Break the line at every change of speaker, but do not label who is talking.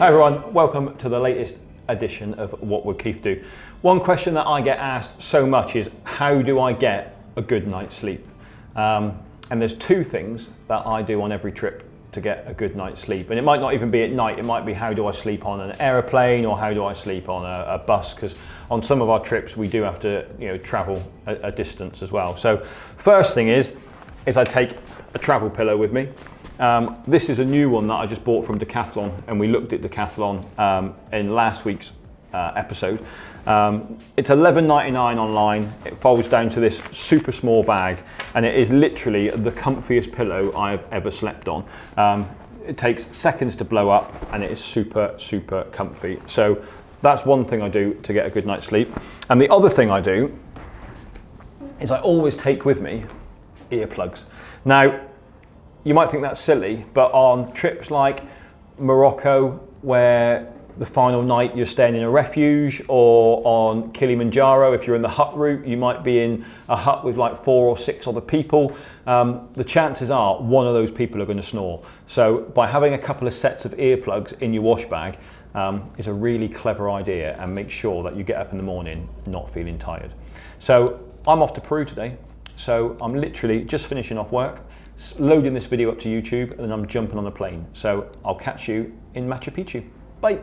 Hi everyone, welcome to the latest edition of What Would Keith Do? One question that I get asked so much is, how do I get a good night's sleep? And there's two things that I do on every trip to get a good night's sleep. And it might not even be at night, it might be how do I sleep on an aeroplane or how do I sleep on a bus, because on some of our trips we do have to travel a distance as well. So first thing is I take a travel pillow with me. This is a new one that I just bought from Decathlon, and we looked at Decathlon in last week's episode. It's $11.99 online. It folds down to this super small bag, and it is literally the comfiest pillow I've ever slept on. It takes seconds to blow up, and it is super, super comfy. So that's one thing I do to get a good night's sleep. And the other thing I do is I always take with me earplugs. Now, you might think that's silly, but on trips like Morocco, where the final night you're staying in a refuge, or on Kilimanjaro, if you're in the hut route, you might be in a hut with like 4 or 6 other people. The chances are one of those people are going to snore. So by having a couple of sets of earplugs in your wash bag is a really clever idea, and make sure that you get up in the morning not feeling tired. So I'm off to Peru today. So I'm literally just finishing off work, loading this video up to YouTube, and then I'm jumping on the plane. So I'll catch you in Machu Picchu. Bye.